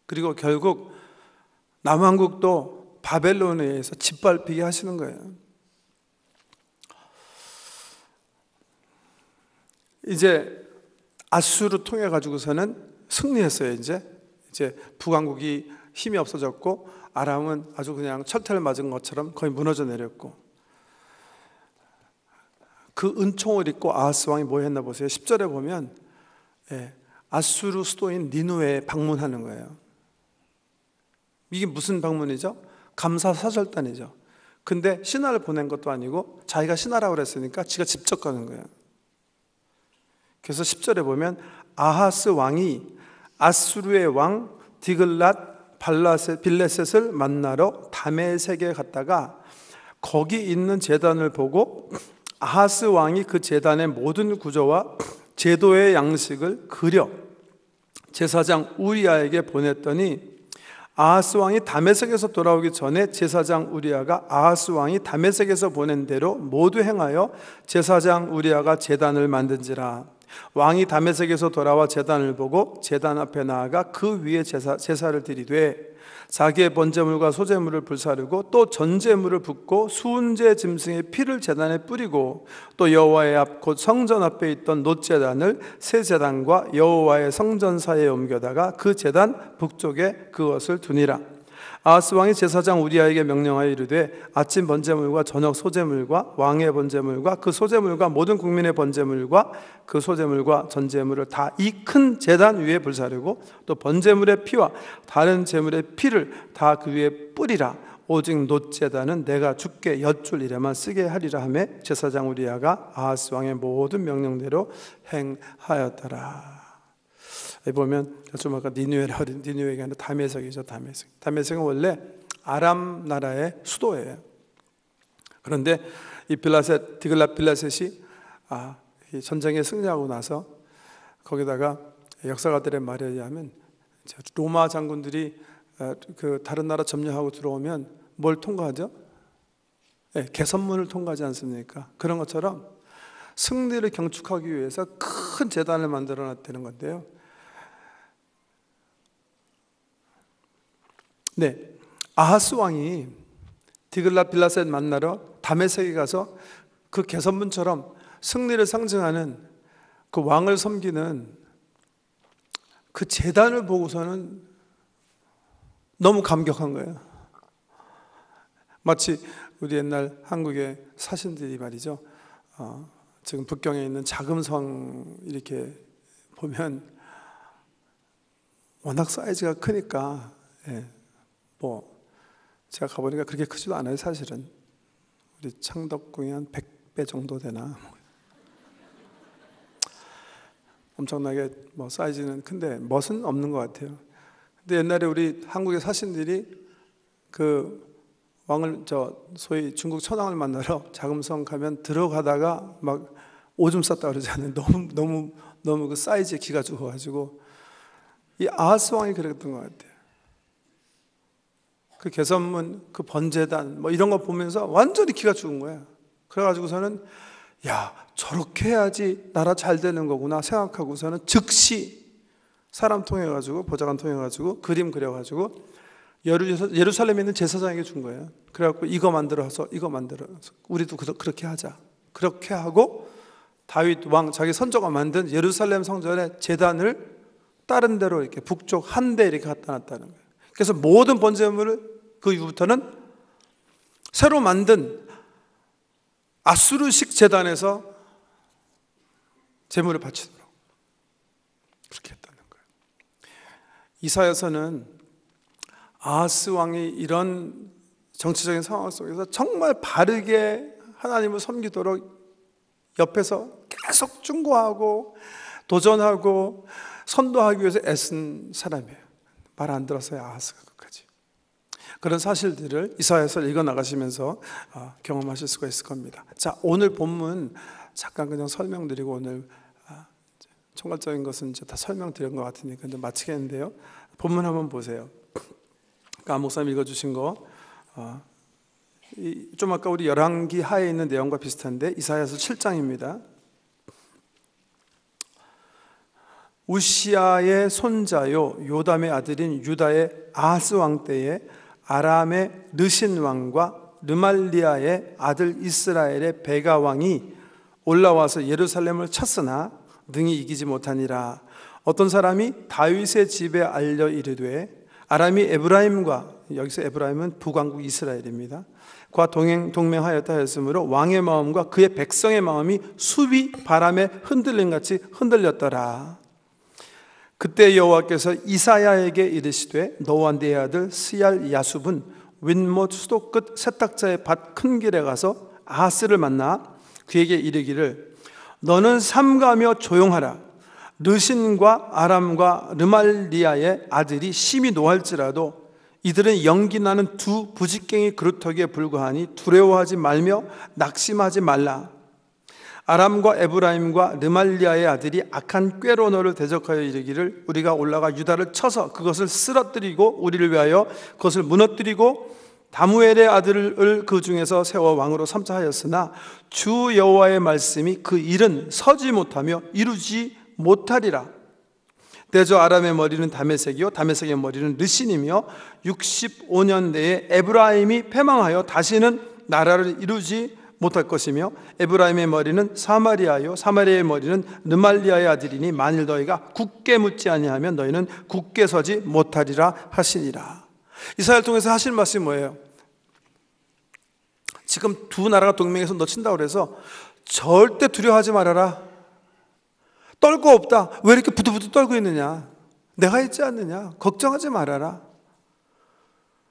그리고 결국 남왕국도 바벨론에 의해서 짓밟히게 하시는 거예요. 이제 아수르 통해 가지고서는 승리했어요. 이제 북왕국이 힘이 없어졌고 아람은 아주 그냥 철퇴를 맞은 것처럼 거의 무너져 내렸고, 그 은총을 입고 아하스 왕이 뭐 했나 보세요. 10절에 보면 아수르 수도인 니누에 방문하는 거예요. 이게 무슨 방문이죠? 감사사절단이죠. 근데 신하를 보낸 것도 아니고 자기가 신하라고 그랬으니까 지가 직접 가는 거예요. 그래서 10절에 보면 아하스 왕이 아수르의 왕 디글랏 빌레셋을 만나러 다메섹에 갔다가 거기 있는 제단을 보고 아하스 왕이 그 제단의 모든 구조와 제도의 양식을 그려 제사장 우리아에게 보냈더니, 아하스 왕이 다메섹에서 돌아오기 전에 제사장 우리아가 아하스 왕이 다메섹에서 보낸 대로 모두 행하여 제사장 우리아가 제단을 만든지라. 왕이 다메섹에서 돌아와 제단을 보고 제단 앞에 나아가 그 위에 제사를 드리되 자기의 번제물과 소제물을 불사르고 또 전제물을 붓고 수은제 짐승의 피를 제단에 뿌리고 또 여호와의 앞 곧 성전 앞에 있던 놋제단을 새 제단과 여호와의 성전 사이에 옮겨다가 그 제단 북쪽에 그것을 두니라. 아하스 왕이 제사장 우리아에게 명령하여 이르되 아침 번제물과 저녁 소제물과 왕의 번제물과 그 소제물과 모든 국민의 번제물과 그 소제물과 전제물을 다 이 큰 제단 위에 불사르고 또 번제물의 피와 다른 제물의 피를 다 그 위에 뿌리라. 오직 놋제단은 내가 주께 여쭐 일에만 쓰게 하리라 하며 제사장 우리아가 아하스 왕의 모든 명령대로 행하였더라. 여기 보면 좀 아까 니누에가 아니라 다메섹이죠. 다메섹은 원래 아람 나라의 수도예요. 그런데 이 디글랏 빌레셋이 전쟁에 승리하고 나서 거기다가 역사가들의 말에 의하면 로마 장군들이 그 다른 나라 점령하고 들어오면 뭘 통과하죠? 개선문을 통과하지 않습니까? 그런 것처럼 승리를 경축하기 위해서 큰 제단을 만들어 놨다는 건데요. 아하스 왕이 디글랏 빌레셋 만나러 다메섹에 가서 그 개선문처럼 승리를 상징하는 그 왕을 섬기는 그 제단을 보고서는 너무 감격한 거예요. 마치 우리 옛날 한국의 사신들이 말이죠. 지금 북경에 있는 자금성 이렇게 보면 워낙 사이즈가 크니까 제가 가보니까 그렇게 크지도 않아요. 사실은 우리 창덕궁이 한 100배 정도 되나. 엄청나게 사이즈는 큰데 멋은 없는 것 같아요. 근데 옛날에 우리 한국의 사신들이 그 왕을 소위 중국 천황을 만나러 자금성 가면 들어가다가 막 오줌 쌌다 그러잖아요. 너무 그 사이즈에 기가 죽어가지고. 이 아하스 왕이 그랬던 것 같아요. 그 개선문, 그 번제단 이런 거 보면서 완전히 기가 죽은 거예요. 그래가지고서는 저렇게 해야지 나라 잘 되는 거구나 생각하고서는 즉시 사람 통해가지고 보좌관 통해가지고 그림 그려가지고 예루살렘에 있는 제사장에게 준 거예요. 그래갖고 이거 만들어서 우리도 그렇게 하자. 그렇게 하고 다윗 왕 자기 선조가 만든 예루살렘 성전의 제단을 다른 데로 이렇게 북쪽 한 대 이렇게 갖다 놨다는 거예요. 그래서 모든 번제물을 그 이후부터는 새로 만든 아수르식 제단에서 제물을 바치도록 그렇게 했다는 거예요. 이사야서는 아하스 왕이 이런 정치적인 상황 속에서 정말 바르게 하나님을 섬기도록 옆에서 계속 충고하고 도전하고 선도하기 위해서 애쓴 사람이에요. 말 안 들었어요. 아하스가 끝까지. 그런 사실들을 이사야서를 읽어 나가시면서 경험하실 수가 있을 겁니다. 자, 오늘 본문 잠깐 그냥 설명드리고 오늘 총괄적인 것은 이제 다 설명드린 것 같으니까 이제 마치겠는데요. 본문 한번 보세요. 목사님 읽어주신 거 좀 아까 우리 열왕기 하에 있는 내용과 비슷한데 이사야서 7장입니다. 우시아의 손자요 요담의 아들인 유다의 아하스 왕 때에 아람의 르신 왕과 르말리아의 아들 이스라엘의 베가 왕이 올라와서 예루살렘을 쳤으나 능히 이기지 못하니라. 어떤 사람이 다윗의 집에 알려 이르되 아람이 에브라임과, 여기서 에브라임은 북왕국 이스라엘입니다, 과 동맹하였다 하였으므로 왕의 마음과 그의 백성의 마음이 숲이 바람에 흔들림같이 흔들렸더라. 그때 여호와께서 이사야에게 이르시되 너와 네 아들 스얄 야숲은 윗못 수도 끝 세탁자의 밭 큰 길에 가서 아하스를 만나 그에게 이르기를 너는 삼가며 조용하라. 르신과 아람과 르말리아의 아들이 심히 노할지라도 이들은 연기나는 두 부직갱이 그루터기에 불과하니 두려워하지 말며 낙심하지 말라. 아람과 에브라임과 르말리아의 아들이 악한 꾀로 너를 대적하여 이르기를 우리가 올라가 유다를 쳐서 그것을 쓰러뜨리고 우리를 위하여 그것을 무너뜨리고 다무엘의 아들을 그 중에서 세워 왕으로 삼자 하였으나 주 여호와의 말씀이 그 일은 서지 못하며 이루지 못하리라. 대저 아람의 머리는 다메섹이요 다메섹의 머리는 르신이며 65년 내에 에브라임이 패망하여 다시는 나라를 이루지 못할 것이며 에브라임의 머리는 사마리아요 사마리아의 머리는 르말리아의 아들이니 만일 너희가 굳게 묻지 아니하면 너희는 굳게 서지 못하리라 하시니라. 이사야를 통해서 하실 말씀이 뭐예요? 지금 두 나라가 동맹해서 너 친다고 그래서 절대 두려워하지 말아라. 떨 거 없다. 왜 이렇게 부들부들 떨고 있느냐? 내가 있지 않느냐? 걱정하지 말아라.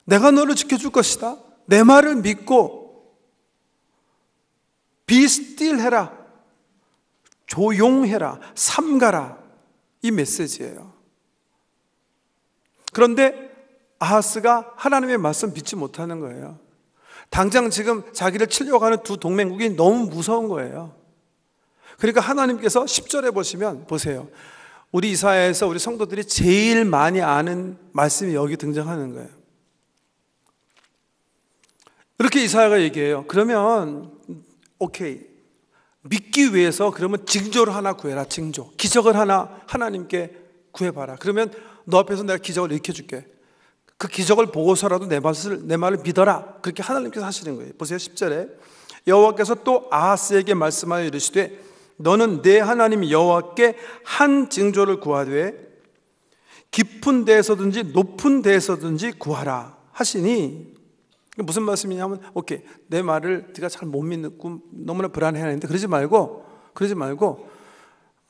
내가 너를 지켜줄 것이다. 내 말을 믿고 be still 해라. 조용해라. 삼가라. 이 메시지예요. 그런데 아하스가 하나님의 말씀 믿지 못하는 거예요. 당장 지금 자기를 치려고 하는 두 동맹국이 너무 무서운 거예요. 그러니까 하나님께서 10절에 보시면 보세요. 우리 이사야에서 우리 성도들이 제일 많이 아는 말씀이 여기 등장하는 거예요. 이렇게 이사야가 얘기해요. 그러면 오케이, 믿기 위해서 그러면 징조를 하나 구해라. 징조, 기적을 하나 하나님께 구해봐라. 그러면 너 앞에서 내가 기적을 일으켜줄게. 그 기적을 보고서라도 내 말을 믿어라. 그렇게 하나님께서 하시는 거예요. 보세요. 10절에 여호와께서 또 아하스에게 말씀하여 이르시되 너는 내 하나님 여호와께 한 징조를 구하되 깊은 데에서든지 높은 데에서든지 구하라 하시니, 무슨 말씀이냐면 오케이, 내 말을 네가 잘 못 믿고 너무나 불안해하는데 그러지 말고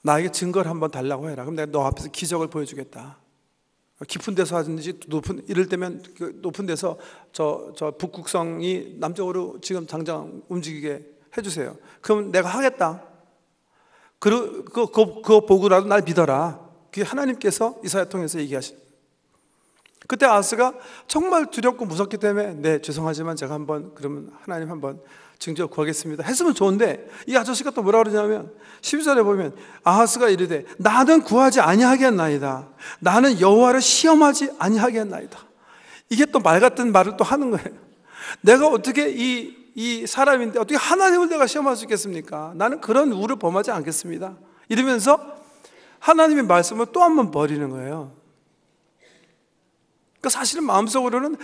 나에게 증거를 한번 달라고 해라. 그럼 내가 너 앞에서 기적을 보여주겠다. 깊은 데서 하든지 높은, 이럴 때면 그 높은 데서 저 북극성이 남쪽으로 지금 당장 움직이게 해주세요. 그럼 내가 하겠다. 그거 보고라도 날 믿어라. 그게 하나님께서 이사야 통해서 얘기하신. 그때 아하스가 정말 두렵고 무섭기 때문에 네, 죄송하지만 제가 한번 그러면 하나님 한번 징조 구하겠습니다 했으면 좋은데, 이 아저씨가 또 뭐라 그러냐면 12절에 보면 아하스가 이르되 나는 구하지 아니하겠나이다. 나는 여호와를 시험하지 아니하겠나이다. 이게 또 말 같은 말을 또 하는 거예요. 내가 어떻게 이 사람인데 어떻게 하나님을 내가 시험할 수 있겠습니까? 나는 그런 우를 범하지 않겠습니다. 이러면서 하나님의 말씀을 또 한 번 버리는 거예요. 그러니까 사실은 마음속으로는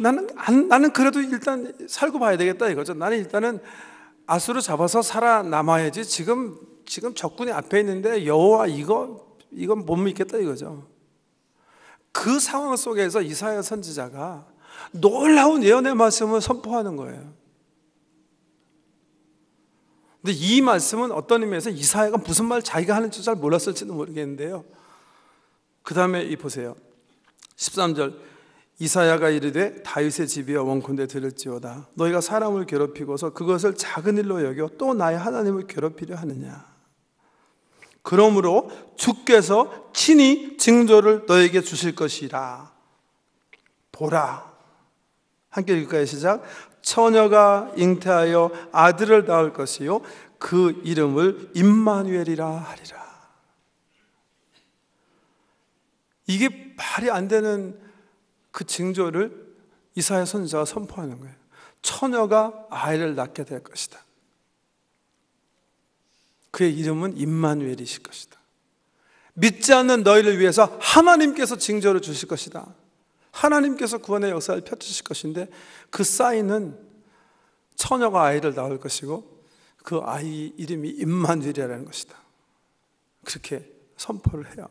나는 그래도 일단 살고 봐야 되겠다 이거죠. 나는 일단은 아수를 잡아서 살아남아야지. 지금 적군이 앞에 있는데 여호와 이건 못 믿겠다 이거죠. 그 상황 속에서 이사야 선지자가 놀라운 예언의 말씀을 선포하는 거예요. 근데 이 말씀은 어떤 의미에서 이사야가 무슨 말 자기가 하는 줄 잘 몰랐을지도 모르겠는데요. 그 다음에 보세요. 13절 이사야가 이르되 다윗의 집이여 원컨대 들을지어다. 너희가 사람을 괴롭히고서 그것을 작은 일로 여겨 또 나의 하나님을 괴롭히려 하느냐. 그러므로 주께서 친히 징조를 너에게 주실 것이라. 보라. 함께 읽을까요? 시작. 처녀가 잉태하여 아들을 낳을 것이요 그 이름을 임마누엘이라 하리라. 이게 말이 안 되는 그 징조를 이사야 선지자가 선포하는 거예요. 처녀가 아이를 낳게 될 것이다. 그의 이름은 임마누엘이실 것이다. 믿지 않는 너희를 위해서 하나님께서 징조를 주실 것이다. 하나님께서 구원의 역사를 펼치실 것인데 그 사인은 처녀가 아이를 낳을 것이고 그 아이 이름이 임마누엘이라는 것이다. 그렇게 선포를 해요.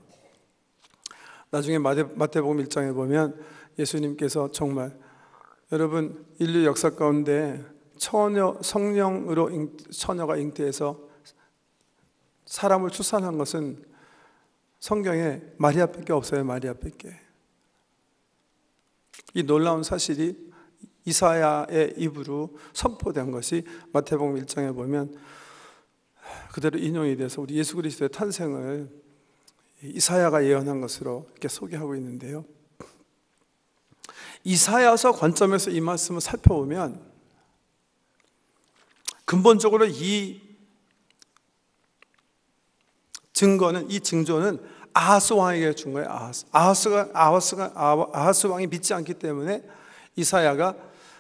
나중에 마태복음 1장에 보면 예수님께서 정말 여러분 인류 역사 가운데 성령으로 처녀가 잉태해서 사람을 출산한 것은 성경에 마리아밖에 없어요. 마리아밖에. 이 놀라운 사실이 이사야의 입으로 선포된 것이 마태복음 1장에 보면 그대로 인용이 돼서 우리 예수 그리스도의 탄생을 이사야가 예언한 것으로 이렇게 소개하고 있는데요. 이사야서 관점에서 이 말씀을 살펴보면 근본적으로 이 징조는 아하스 왕에게 준 거예요. 아하스 왕이 믿지 않기 때문에 이사야가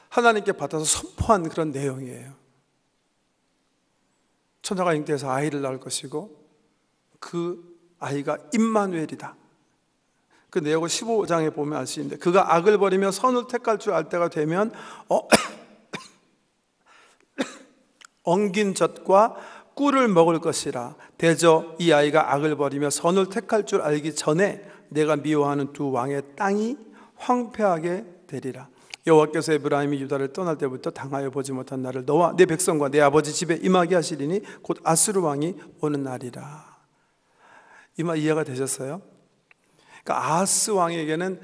하나님께 받아서 선포한 그런 내용이에요. 처녀가 잉태해서 아이를 낳을 것이고 그 아이가 임마누엘이다. 그 내용을 15장에 보면 알 수 있는데 그가 악을 버리며 선을 택할 줄 알 때가 되면 엉긴 젖과 꿀을 먹을 것이라. 대저 이 아이가 악을 버리며 선을 택할 줄 알기 전에 내가 미워하는 두 왕의 땅이 황폐하게 되리라. 여호와께서 에브라임이 유다를 떠날 때부터 당하여 보지 못한 나를 너와 내 백성과 내 아버지 집에 임하게 하시리니 곧 아수르 왕이 오는 날이라. 이 말 이해가 되셨어요? 그러니까 아하스 왕에게는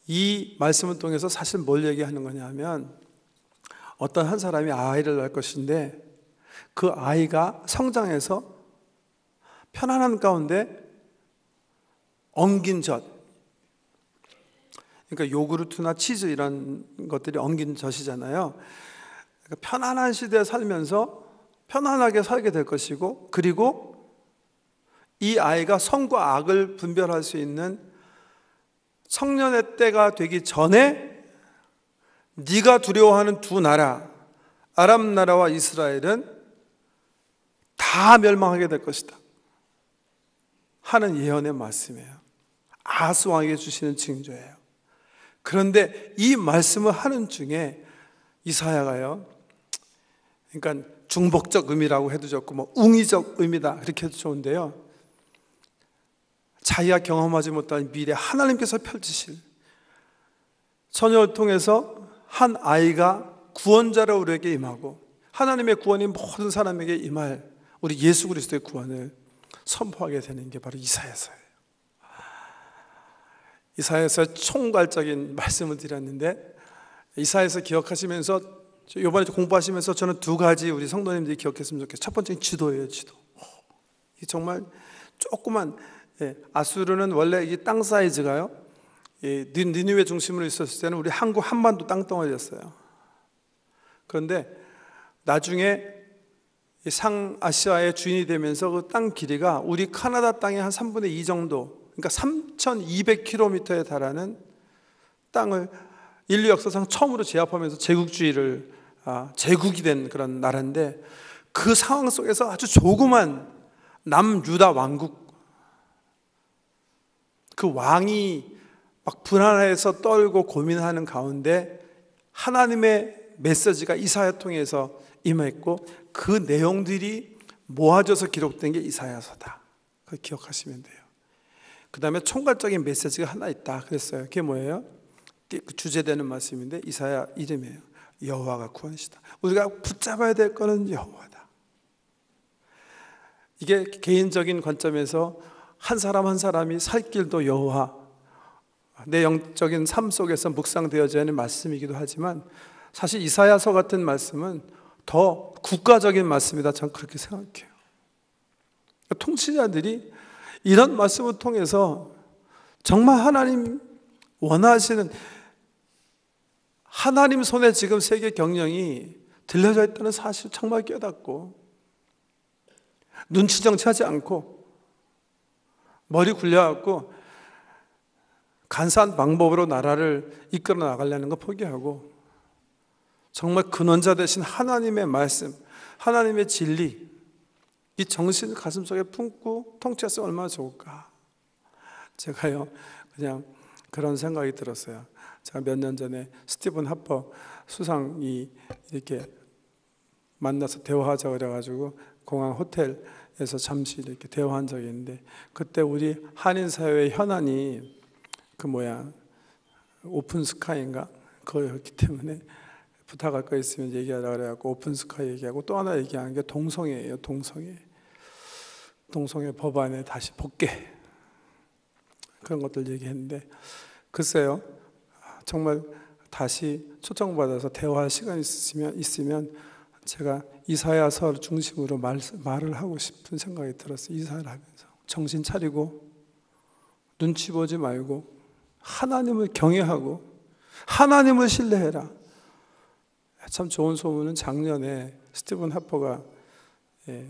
이 말씀을 통해서 사실 뭘 얘기하는 거냐면 어떤 한 사람이 아이를 낳을 것인데 그 아이가 성장해서 편안한 가운데 엉긴 젖, 그러니까 요구르트나 치즈 이런 것들이 엉긴 젖이잖아요. 그러니까 편안한 시대에 살면서 편안하게 살게 될 것이고, 그리고 이 아이가 선과 악을 분별할 수 있는 청년의 때가 되기 전에 네가 두려워하는 두 나라, 아람 나라와 이스라엘은 다 멸망하게 될 것이다 하는 예언의 말씀이에요. 아하스 왕에게 주시는 징조예요. 그런데 이 말씀을 하는 중에 이사야가요, 그러니까 중복적 의미라고 해도 좋고 뭐 웅의적 의미다 그렇게 해도 좋은데요, 자기가 경험하지 못한 미래 하나님께서 펼치실, 처녀를 통해서 한 아이가 구원자로 우리에게 임하고 하나님의 구원이 모든 사람에게 임할 우리 예수 그리스도의 구원을 선포하게 되는 게 바로 이사야서예요. 이사야서 총괄적인 말씀을 드렸는데, 이사야서 기억하시면서 이번에 공부하시면서 저는 두 가지 우리 성도님들이 기억했으면 좋겠어요. 첫 번째는 지도예요. 지도. 이 정말 조그만, 아수르는 원래 이 땅 사이즈가요, 니느웨 중심으로 있었을 때는 우리 한국 한반도 땅덩어리였어요. 그런데 나중에 상아시아의 주인이 되면서 그 땅 길이가 우리 카나다 땅의 한 3분의 2 정도, 그러니까 3,200km에 달하는 땅을 인류 역사상 처음으로 제압하면서 제국주의를 제국이 된 그런 나라인데, 그 상황 속에서 아주 조그만 남유다 왕국, 그 왕이 막 불안해서 떨고 고민하는 가운데 하나님의 메시지가 이사야 통해서 임했고, 그 내용들이 모아져서 기록된 게 이사야서다. 그걸 기억하시면 돼요. 그 다음에 총괄적인 메시지가 하나 있다 그랬어요. 그게 뭐예요? 주제되는 말씀인데 이사야 이름이에요. 여호와가 구원이시다. 우리가 붙잡아야 될 거는 여호와다. 이게 개인적인 관점에서 한 사람 한 사람이 살 길도 여호와, 내 영적인 삶 속에서 묵상되어져야 하는 말씀이기도 하지만, 사실 이사야서 같은 말씀은 더 국가적인 말씀이다, 저는 그렇게 생각해요. 통치자들이 이런 말씀을 통해서 정말 하나님 원하시는, 하나님 손에 지금 세계 경영이 들려져 있다는 사실 정말 깨닫고, 눈치 정치하지 않고 머리 굴려갖고 간사한 방법으로 나라를 이끌어 나가려는 거 포기하고 정말 근원자 되신 하나님의 말씀, 하나님의 진리, 이 정신을 가슴속에 품고 통치했으면 얼마나 좋을까. 제가요 그냥 그런 생각이 들었어요. 제가 몇 년 전에 스티븐 하퍼 수상이 이렇게 만나서 대화하자 그래가지고 공항 호텔에서 잠시 이렇게 대화한 적이 있는데, 그때 우리 한인 사회의 현안이 오픈 스카이인가 그거였기 때문에 부탁할 거 있으면 얘기하라 그래갖고 오픈 스카이 얘기하고, 또 하나 얘기하는 게 동성애예요. 동성애 법안에 다시 복귀, 그런 것들 얘기했는데, 글쎄요 정말 다시 초청받아서 대화할 시간이 있으면 제가 이사야서 중심으로 말을 하고 싶은 생각이 들었어요. 이사야를 하면서 정신 차리고 눈치 보지 말고 하나님을 경외하고 하나님을 신뢰해라. 참 좋은 소문은 작년에 스티븐 하퍼가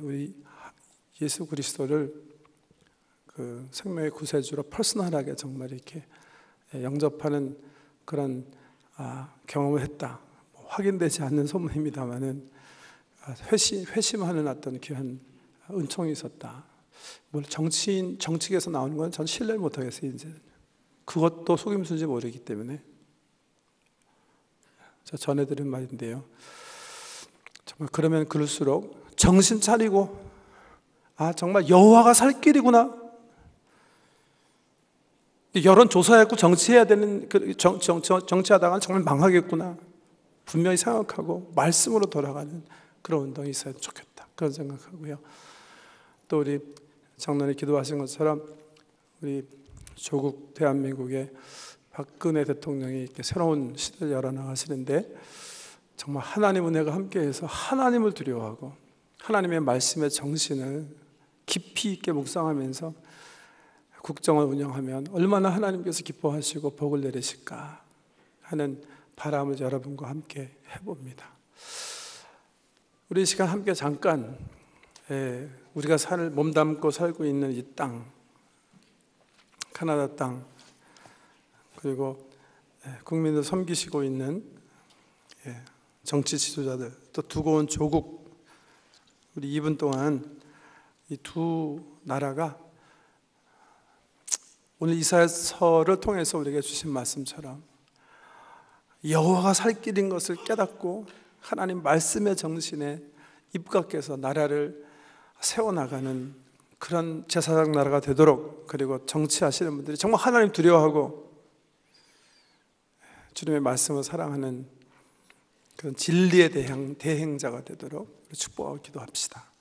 우리 예수 그리스도를 그 생명의 구세주로 퍼스널하게 정말 이렇게 영접하는 그런 경험을 했다. 확인되지 않는 소문입니다만은 회심하는 어떤 귀한 은총이 있었다. 정치계에서 나오는 건 전 신뢰를 못하겠어요. 이제 그것도 속임수인지 모르기 때문에. 저 전해드린 말인데요, 정말 그러면 그럴수록 정신 차리고 정말 여호와가 살 길이구나, 여론조사했고 정치해야 되는, 정치하다가 정말 망하겠구나 분명히 생각하고 말씀으로 돌아가는 그런 운동이 있어야 좋겠다, 그런 생각하고요. 또 우리 장로님 기도하신 것처럼 우리 조국 대한민국의 박근혜 대통령이 이렇게 새로운 시대를 열어나가시는데, 정말 하나님 은혜가 함께해서 하나님을 두려워하고 하나님의 말씀의 정신을 깊이 있게 묵상하면서 국정을 운영하면 얼마나 하나님께서 기뻐하시고 복을 내리실까 하는 바람을 여러분과 함께 해봅니다. 우리 이 시간 함께 잠깐 우리가 몸담고 살고 있는 이 땅, 카나다 땅, 그리고 국민을 섬기시고 있는 정치 지도자들, 또 두고 온 조국, 우리 2분 동안 이 두 나라가 오늘 이사야서를 통해서 우리에게 주신 말씀처럼 여호와가 살 길인 것을 깨닫고 하나님 말씀의 정신에 입각해서 나라를 세워나가는 그런 제사장 나라가 되도록, 그리고 정치하시는 분들이 정말 하나님 두려워하고 주님의 말씀을 사랑하는 그런 진리의 대행자가 되도록 축복하고 기도합시다.